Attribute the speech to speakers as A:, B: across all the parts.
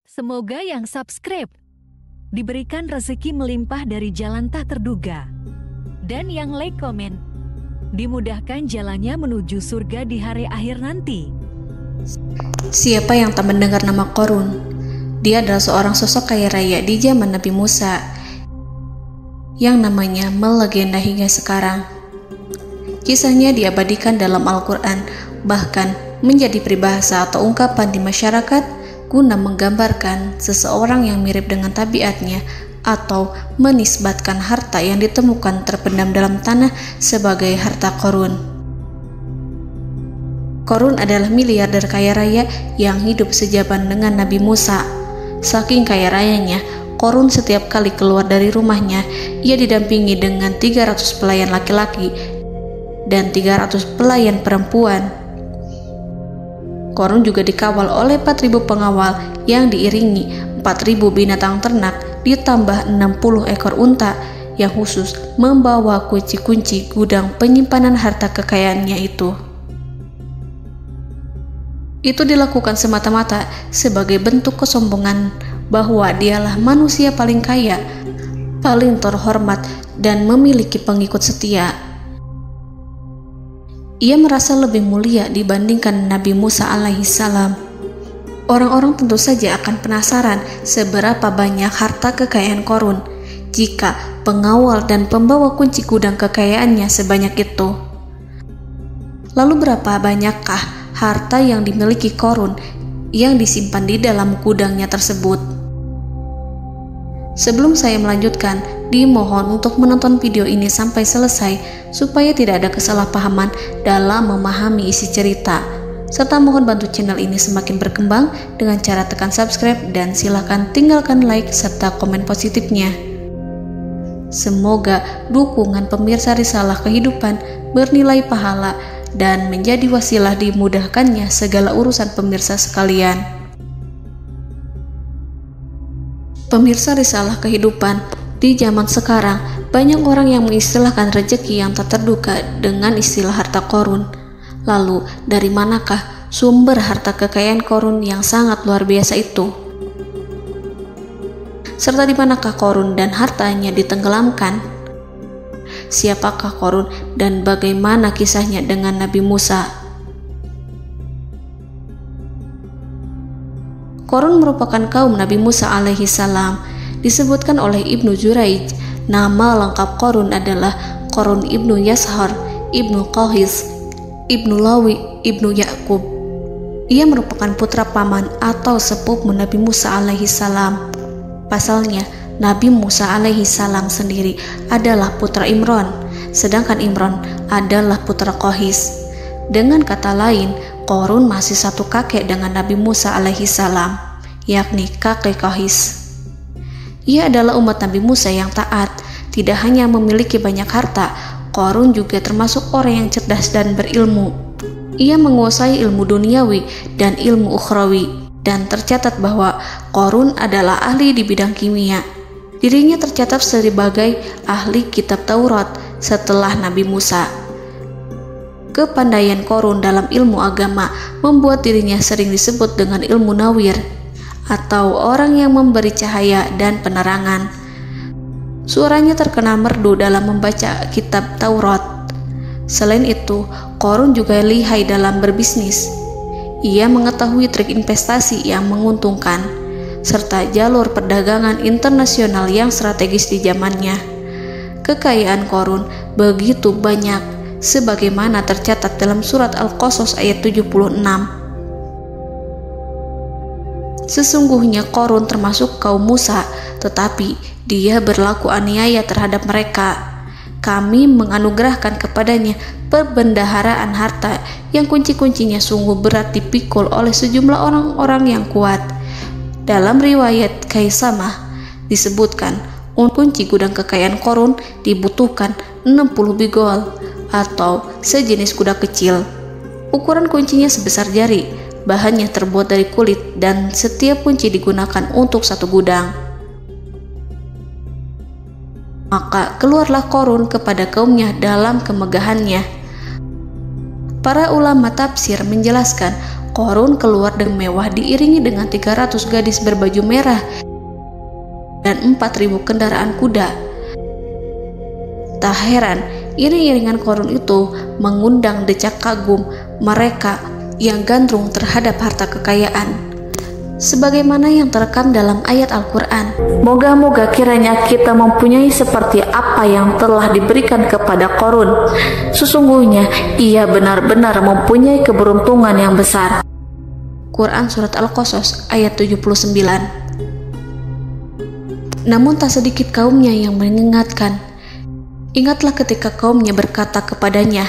A: Semoga yang subscribe diberikan rezeki melimpah dari jalan tak terduga. Dan yang like komen, dimudahkan jalannya menuju surga di hari akhir nanti.
B: Siapa yang tak mendengar nama Qorun? Dia adalah seorang sosok kaya raya di zaman Nabi Musa yang namanya melegenda hingga sekarang. Kisahnya diabadikan dalam Al-Quran, bahkan menjadi peribahasa atau ungkapan di masyarakat guna menggambarkan seseorang yang mirip dengan tabiatnya atau menisbatkan harta yang ditemukan terpendam dalam tanah sebagai harta Qorun. Qorun adalah miliarder kaya raya yang hidup sejaman dengan Nabi Musa. Saking kaya rayanya, Qorun setiap kali keluar dari rumahnya, ia didampingi dengan 300 pelayan laki-laki dan 300 pelayan perempuan. Qorun juga dikawal oleh 4.000 pengawal yang diiringi 4.000 binatang ternak ditambah 60 ekor unta yang khusus membawa kunci-kunci gudang penyimpanan harta kekayaannya itu. Itu dilakukan semata-mata sebagai bentuk kesombongan bahwa dialah manusia paling kaya, paling terhormat, dan memiliki pengikut setia. Ia merasa lebih mulia dibandingkan Nabi Musa alaihissalam. Orang-orang tentu saja akan penasaran seberapa banyak harta kekayaan Qorun jika pengawal dan pembawa kunci gudang kekayaannya sebanyak itu. Lalu berapa banyakkah harta yang dimiliki Qorun yang disimpan di dalam gudangnya tersebut? Sebelum saya melanjutkan, dimohon untuk menonton video ini sampai selesai supaya tidak ada kesalahpahaman dalam memahami isi cerita, serta mohon bantu channel ini semakin berkembang dengan cara tekan subscribe dan silakan tinggalkan like serta komen positifnya. Semoga dukungan pemirsa Risalah Kehidupan bernilai pahala dan menjadi wasilah dimudahkannya segala urusan pemirsa sekalian. Pemirsa Risalah Kehidupan, di zaman sekarang banyak orang yang mengistilahkan rezeki yang tak terduga dengan istilah harta Qorun. Lalu dari manakah sumber harta kekayaan Qorun yang sangat luar biasa itu? Serta di manakah Qorun dan hartanya ditenggelamkan? Siapakah Qorun dan bagaimana kisahnya dengan Nabi Musa? Qorun merupakan kaum Nabi Musa alaihissalam. Disebutkan oleh Ibnu Jurayj, nama lengkap Qorun adalah Qorun ibnu Yashar, ibnu Qahis, ibnu Lawi, ibnu Yakub. Ia merupakan putra paman atau sepupu Nabi Musa alaihissalam. Pasalnya, Nabi Musa alaihissalam sendiri adalah putra Imran, sedangkan Imran adalah putra Qahis. Dengan kata lain, Qorun masih satu kakek dengan Nabi Musa alaihissalam, yakni kakek Qahis. Ia adalah umat Nabi Musa yang taat. Tidak hanya memiliki banyak harta, Qorun juga termasuk orang yang cerdas dan berilmu. Ia menguasai ilmu duniawi dan ilmu ukhrawi, dan tercatat bahwa Qorun adalah ahli di bidang kimia. Dirinya tercatat sebagai ahli kitab Taurat setelah Nabi Musa. Kepandaian Qorun dalam ilmu agama membuat dirinya sering disebut dengan ilmu nawir, atau orang yang memberi cahaya dan penerangan. Suaranya terkenal merdu dalam membaca kitab Taurat. Selain itu, Qorun juga lihai dalam berbisnis. Ia mengetahui trik investasi yang menguntungkan, serta jalur perdagangan internasional yang strategis di zamannya. Kekayaan Qorun begitu banyak, sebagaimana tercatat dalam surat Al-Qasas ayat 76. Sesungguhnya Qorun termasuk kaum Musa, tetapi dia berlaku aniaya terhadap mereka. Kami menganugerahkan kepadanya perbendaharaan harta yang kunci-kuncinya sungguh berat dipikul oleh sejumlah orang-orang yang kuat. Dalam riwayat Kaisamah disebutkan, kunci gudang kekayaan Qorun dibutuhkan 60 bigol atau sejenis kuda kecil. Ukuran kuncinya sebesar jari, bahannya terbuat dari kulit, dan setiap kunci digunakan untuk satu gudang. Maka keluarlah Qorun kepada kaumnya dalam kemegahannya. Para ulama tafsir menjelaskan Qarun keluar dengan mewah diiringi dengan 300 gadis berbaju merah dan 4.000 kendaraan kuda. Tak heran, iring-iringan Qarun itu mengundang decak kagum mereka yang gandrung terhadap harta kekayaan. Sebagaimana yang terekam dalam ayat Al-Quran, moga-moga kiranya kita mempunyai seperti apa yang telah diberikan kepada Qarun. Sesungguhnya ia benar-benar mempunyai keberuntungan yang besar. Quran Surat Al-Qasas ayat 79. Namun tak sedikit kaumnya yang mengingatkan. Ingatlah ketika kaumnya berkata kepadanya,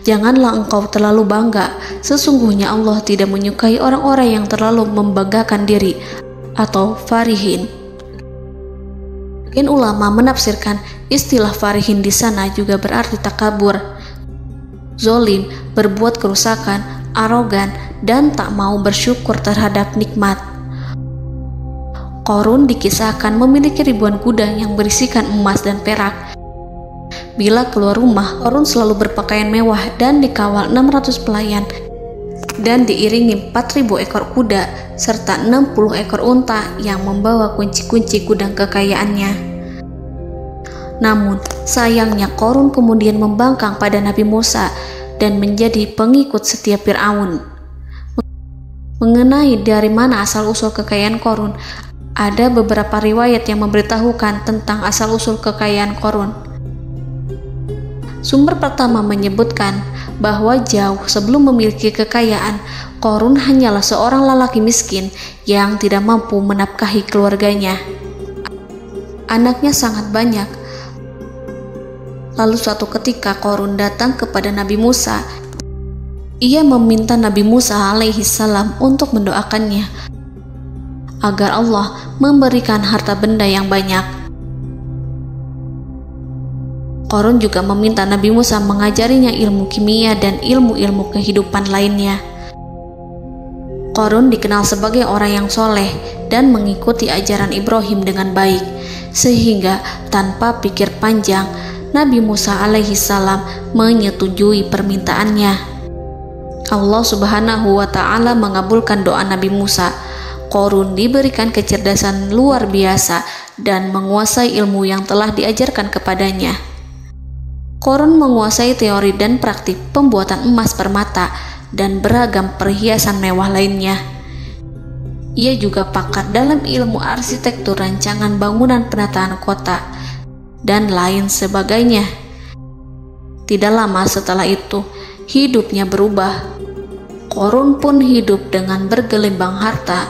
B: janganlah engkau terlalu bangga, sesungguhnya Allah tidak menyukai orang-orang yang terlalu membanggakan diri atau farihin. Ulama menafsirkan istilah farihin di sana juga berarti takabur, zolim, berbuat kerusakan, arogan, dan tak mau bersyukur terhadap nikmat. Qarun dikisahkan memiliki ribuan kuda yang berisikan emas dan perak. Bila keluar rumah, Qarun selalu berpakaian mewah dan dikawal 600 pelayan dan diiringi 4.000 ekor kuda serta 60 ekor unta yang membawa kunci-kunci gudang kekayaannya. Namun, sayangnya Qarun kemudian membangkang pada Nabi Musa dan menjadi pengikut setia Fir'aun. Mengenai dari mana asal-usul kekayaan Qarun, ada beberapa riwayat yang memberitahukan tentang asal-usul kekayaan Qarun. Sumber pertama menyebutkan bahwa jauh sebelum memiliki kekayaan, Qarun hanyalah seorang lelaki miskin yang tidak mampu menafkahi keluarganya. Anaknya sangat banyak. Lalu suatu ketika Qarun datang kepada Nabi Musa. Ia meminta Nabi Musa alaihi salam untuk mendoakannya agar Allah memberikan harta benda yang banyak. Qarun juga meminta Nabi Musa mengajarinya ilmu kimia dan ilmu-ilmu kehidupan lainnya. Qarun dikenal sebagai orang yang soleh dan mengikuti ajaran Ibrahim dengan baik, sehingga tanpa pikir panjang, Nabi Musa alaihi salam menyetujui permintaannya. Allah Subhanahu wa ta'ala mengabulkan doa Nabi Musa. Qarun diberikan kecerdasan luar biasa dan menguasai ilmu yang telah diajarkan kepadanya. Qarun menguasai teori dan praktik pembuatan emas permata dan beragam perhiasan mewah lainnya. Ia juga pakar dalam ilmu arsitektur, rancangan bangunan, penataan kota, dan lain sebagainya. Tidak lama setelah itu, hidupnya berubah. Qarun pun hidup dengan bergelimbang harta.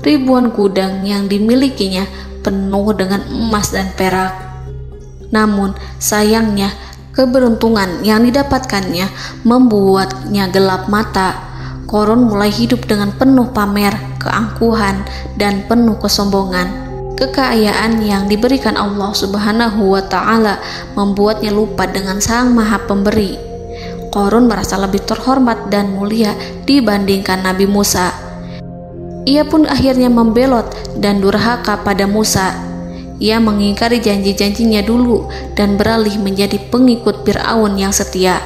B: Ribuan gudang yang dimilikinya penuh dengan emas dan perak. Namun, sayangnya, keberuntungan yang didapatkannya membuatnya gelap mata. Qarun mulai hidup dengan penuh pamer, keangkuhan, dan penuh kesombongan. Kekayaan yang diberikan Allah Subhanahu wa ta'ala membuatnya lupa dengan Sang Maha Pemberi. Qarun merasa lebih terhormat dan mulia dibandingkan Nabi Musa. Ia pun akhirnya membelot dan durhaka pada Musa. Ia mengingkari janji-janjinya dulu dan beralih menjadi pengikut Fir'aun yang setia.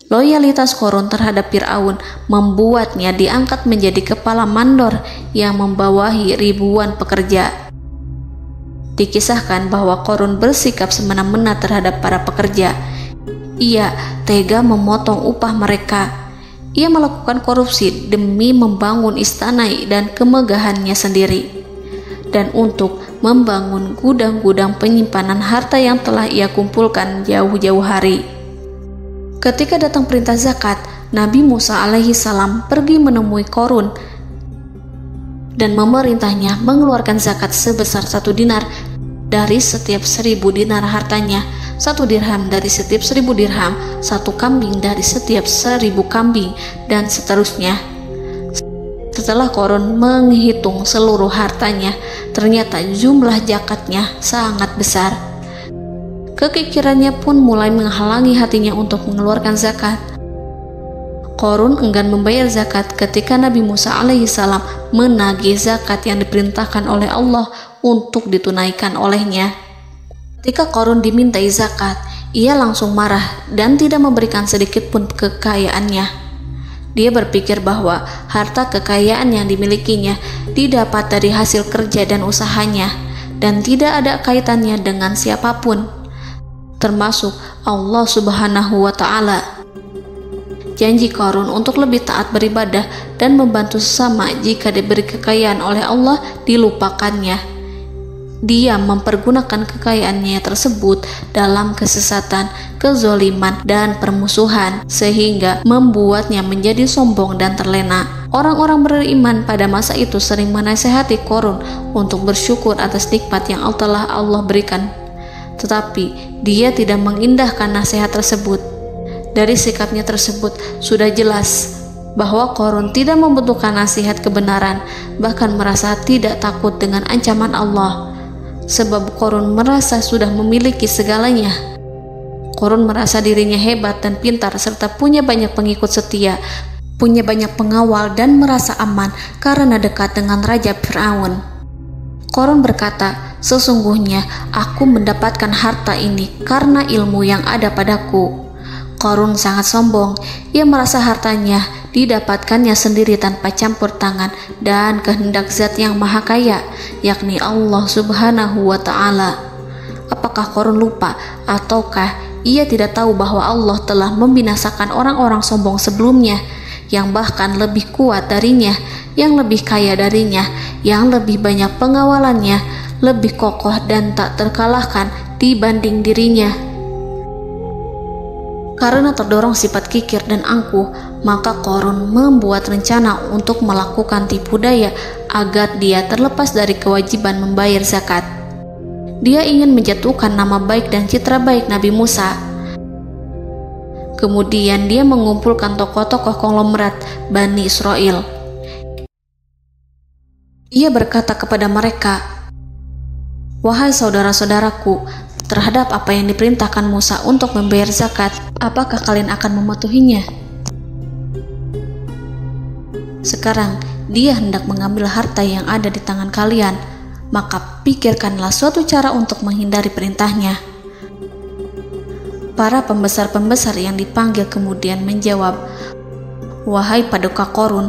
B: Loyalitas Qarun terhadap Fir'aun membuatnya diangkat menjadi kepala mandor yang membawahi ribuan pekerja. Dikisahkan bahwa Qarun bersikap semena-mena terhadap para pekerja. Ia tega memotong upah mereka. Ia melakukan korupsi demi membangun istana dan kemegahannya sendiri, dan untuk membangun gudang-gudang penyimpanan harta yang telah ia kumpulkan jauh-jauh hari. Ketika datang perintah zakat, Nabi Musa alaihi salam pergi menemui Qarun dan memerintahnya mengeluarkan zakat sebesar 1 dinar dari setiap 1000 dinar hartanya, 1 dirham dari setiap 1000 dirham, 1 kambing dari setiap 1000 kambing, dan seterusnya. Setelah Qarun menghitung seluruh hartanya, ternyata jumlah zakatnya sangat besar. Kekikirannya pun mulai menghalangi hatinya untuk mengeluarkan zakat. Qarun enggan membayar zakat ketika Nabi Musa alaihissalam menagih zakat yang diperintahkan oleh Allah untuk ditunaikan olehnya. Ketika Qarun dimintai zakat, ia langsung marah dan tidak memberikan sedikit pun kekayaannya. Dia berpikir bahwa harta kekayaan yang dimilikinya didapat dari hasil kerja dan usahanya, dan tidak ada kaitannya dengan siapapun, termasuk Allah Subhanahu wa Ta'ala. Janji Qarun untuk lebih taat beribadah dan membantu sesama jika diberi kekayaan oleh Allah dilupakannya. Dia mempergunakan kekayaannya tersebut dalam kesesatan, kezoliman, dan permusuhan, sehingga membuatnya menjadi sombong dan terlena. Orang-orang beriman pada masa itu sering menasihati Qarun untuk bersyukur atas nikmat yang telah Allah berikan, tetapi dia tidak mengindahkan nasihat tersebut. Dari sikapnya tersebut sudah jelas bahwa Qarun tidak membutuhkan nasihat kebenaran, bahkan merasa tidak takut dengan ancaman Allah. Sebab Qarun merasa sudah memiliki segalanya. Qarun merasa dirinya hebat dan pintar serta punya banyak pengikut setia, punya banyak pengawal dan merasa aman karena dekat dengan Raja Fir'aun. Qarun berkata, "Sesungguhnya aku mendapatkan harta ini karena ilmu yang ada padaku." Qarun sangat sombong. Ia merasa hartanya didapatkannya sendiri tanpa campur tangan dan kehendak Zat yang Maha Kaya, yakni Allah Subhanahu wa Ta'ala. Apakah Qarun lupa ataukah ia tidak tahu bahwa Allah telah membinasakan orang-orang sombong sebelumnya yang bahkan lebih kuat darinya, yang lebih kaya darinya, yang lebih banyak pengawalannya, lebih kokoh dan tak terkalahkan dibanding dirinya? Karena terdorong sifat kikir dan angkuh, maka Qarun membuat rencana untuk melakukan tipu daya agar dia terlepas dari kewajiban membayar zakat. Dia ingin menjatuhkan nama baik dan citra baik Nabi Musa. Kemudian dia mengumpulkan tokoh-tokoh konglomerat Bani Israel. Ia berkata kepada mereka, "Wahai saudara-saudaraku, terhadap apa yang diperintahkan Musa untuk membayar zakat, apakah kalian akan mematuhinya? Sekarang dia hendak mengambil harta yang ada di tangan kalian, maka pikirkanlah suatu cara untuk menghindari perintahnya." Para pembesar-pembesar yang dipanggil kemudian menjawab, "Wahai paduka Qarun,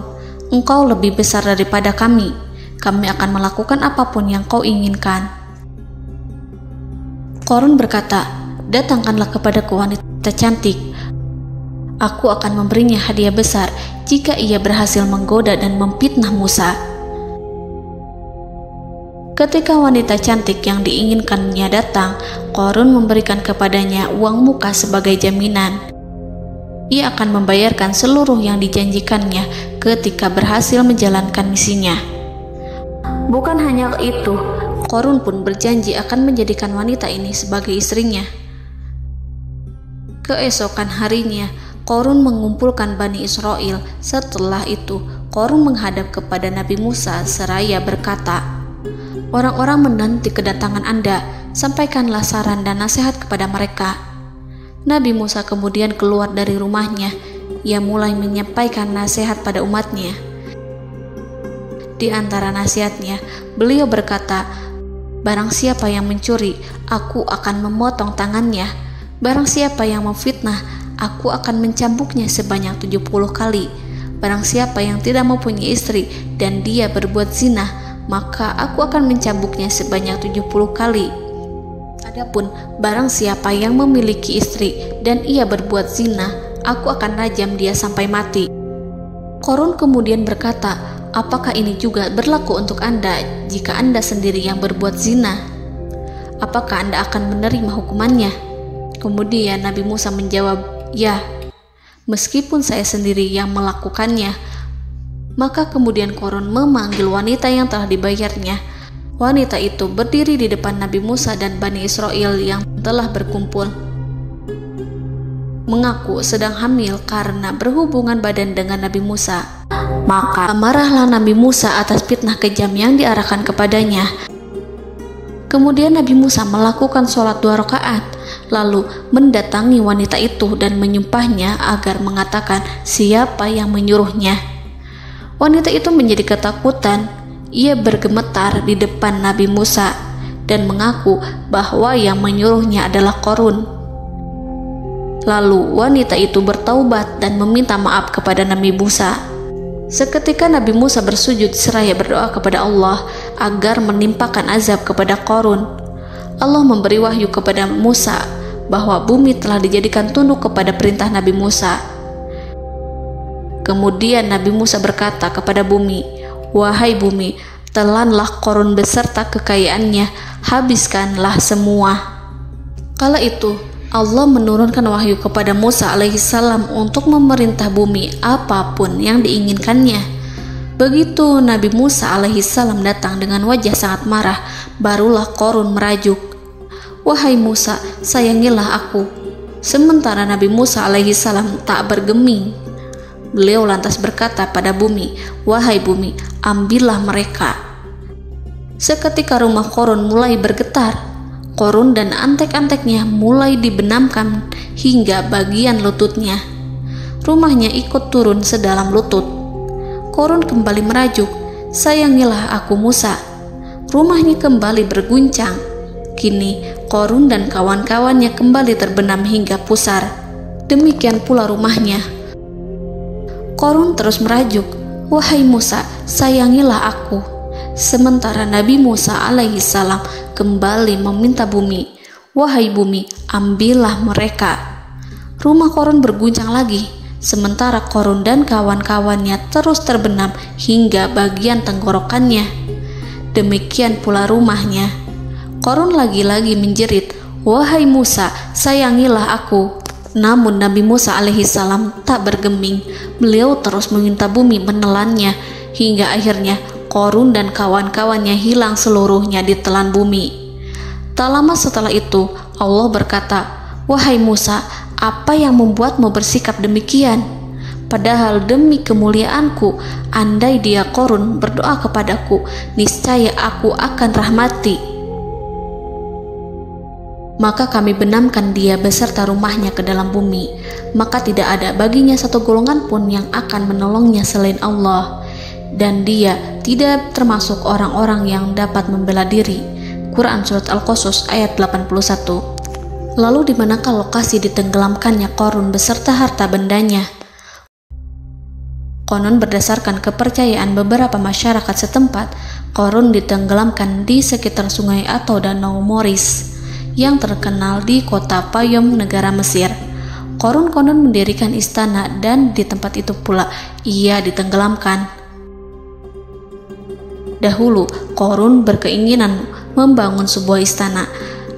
B: engkau lebih besar daripada kami. Kami akan melakukan apapun yang kau inginkan." Qarun berkata, "Datangkanlah kepadaku wanita cantik. Aku akan memberinya hadiah besar jika ia berhasil menggoda dan memfitnah Musa." Ketika wanita cantik yang diinginkannya datang, Qarun memberikan kepadanya uang muka sebagai jaminan. Ia akan membayarkan seluruh yang dijanjikannya ketika berhasil menjalankan misinya. Bukan hanya itu, Qarun pun berjanji akan menjadikan wanita ini sebagai istrinya. Keesokan harinya, Qarun mengumpulkan Bani Israel. Setelah itu, Qarun menghadap kepada Nabi Musa seraya berkata, "Orang-orang menanti kedatangan Anda, sampaikanlah saran dan nasihat kepada mereka." Nabi Musa kemudian keluar dari rumahnya. Ia mulai menyampaikan nasihat pada umatnya. Di antara nasihatnya, beliau berkata, "Barang siapa yang mencuri, aku akan memotong tangannya. Barang siapa yang memfitnah, aku akan mencambuknya sebanyak 70 kali. Barang siapa yang tidak mempunyai istri dan dia berbuat zina, maka aku akan mencambuknya sebanyak 70 kali. Adapun barang siapa yang memiliki istri dan ia berbuat zina, aku akan rajam dia sampai mati." Qarun kemudian berkata, "Apakah ini juga berlaku untuk Anda jika Anda sendiri yang berbuat zina? Apakah Anda akan menerima hukumannya?" Kemudian Nabi Musa menjawab, "Ya, meskipun saya sendiri yang melakukannya." Maka kemudian Qarun memanggil wanita yang telah dibayarnya. Wanita itu berdiri di depan Nabi Musa dan Bani Israel yang telah berkumpul, mengaku sedang hamil karena berhubungan badan dengan Nabi Musa. Maka marahlah Nabi Musa atas fitnah kejam yang diarahkan kepadanya. Kemudian Nabi Musa melakukan sholat 2 rakaat, lalu mendatangi wanita itu dan menyumpahnya agar mengatakan siapa yang menyuruhnya. Wanita itu menjadi ketakutan. Ia bergemetar di depan Nabi Musa dan mengaku bahwa yang menyuruhnya adalah Qarun. Lalu wanita itu bertaubat dan meminta maaf kepada Nabi Musa. Seketika Nabi Musa bersujud seraya berdoa kepada Allah agar menimpakan azab kepada Qarun. Allah memberi wahyu kepada Musa bahwa bumi telah dijadikan tunduk kepada perintah Nabi Musa. Kemudian Nabi Musa berkata kepada bumi, "Wahai bumi, telanlah Qarun beserta kekayaannya, habiskanlah semua." Kala itu Allah menurunkan wahyu kepada Musa alaihissalam untuk memerintah bumi apapun yang diinginkannya. Begitu Nabi Musa alaihissalam datang dengan wajah sangat marah, barulah Qarun merajuk, "Wahai Musa, sayangilah aku." Sementara Nabi Musa alaihissalam tak bergeming. Beliau lantas berkata pada bumi, "Wahai bumi, ambillah mereka." Seketika rumah Qarun mulai bergetar. Qarun dan antek-anteknya mulai dibenamkan hingga bagian lututnya. Rumahnya ikut turun sedalam lutut. Qarun kembali merajuk, "Sayangilah aku Musa." Rumahnya kembali berguncang. Kini Qarun dan kawan-kawannya kembali terbenam hingga pusar. Demikian pula rumahnya. Qarun terus merajuk, "Wahai Musa, sayangilah aku." Sementara Nabi Musa alaihissalam kembali meminta bumi, "Wahai bumi, ambillah mereka." Rumah Qarun berguncang lagi, sementara Qarun dan kawan-kawannya terus terbenam hingga bagian tenggorokannya. Demikian pula rumahnya. Qarun lagi-lagi menjerit, "Wahai Musa, sayangilah aku." Namun Nabi Musa alaihissalam tak bergeming. Beliau terus meminta bumi menelannya hingga akhirnya Qarun dan kawan-kawannya hilang seluruhnya ditelan bumi. Tak lama setelah itu Allah berkata, "Wahai Musa, apa yang membuatmu bersikap demikian? Padahal demi kemuliaanku, andai dia Qarun berdoa kepadaku, niscaya aku akan rahmati. Maka kami benamkan dia beserta rumahnya ke dalam bumi, maka tidak ada baginya satu golongan pun yang akan menolongnya selain Allah, dan dia tidak termasuk orang-orang yang dapat membela diri." Quran Surat Al-Qasas ayat 81. Lalu di manakah lokasi ditenggelamkannya Qarun beserta harta bendanya? Konon berdasarkan kepercayaan beberapa masyarakat setempat, Qarun ditenggelamkan di sekitar sungai atau danau Moris yang terkenal di kota Payom, negara Mesir. Qarun konon mendirikan istana dan di tempat itu pula ia ditenggelamkan. Dahulu, Qarun berkeinginan membangun sebuah istana,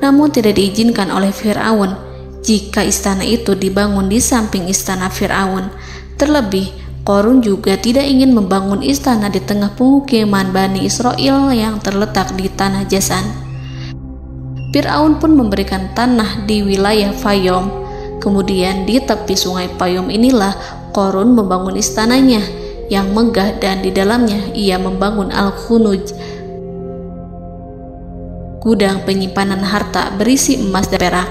B: namun tidak diizinkan oleh Fir'aun jika istana itu dibangun di samping istana Fir'aun. Terlebih, Qarun juga tidak ingin membangun istana di tengah pemukiman Bani Israel yang terletak di tanah Jasan. Fir'aun pun memberikan tanah di wilayah Fayom. Kemudian di tepi sungai Payom inilah Qarun membangun istananya yang megah, dan di dalamnya ia membangun Al-Khunuj, gudang penyimpanan harta berisi emas dan perak.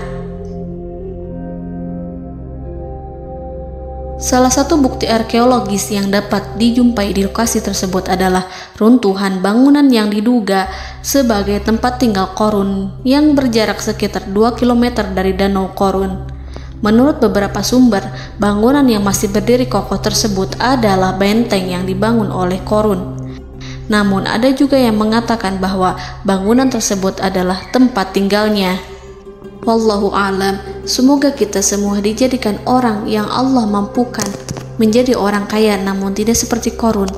B: Salah satu bukti arkeologis yang dapat dijumpai di lokasi tersebut adalah runtuhan bangunan yang diduga sebagai tempat tinggal Qarun yang berjarak sekitar 2 km dari Danau Qarun. Menurut beberapa sumber, bangunan yang masih berdiri kokoh tersebut adalah benteng yang dibangun oleh Qarun. Namun ada juga yang mengatakan bahwa bangunan tersebut adalah tempat tinggalnya. Wallahu a'lam. Semoga kita semua dijadikan orang yang Allah mampukan menjadi orang kaya namun tidak seperti Qarun,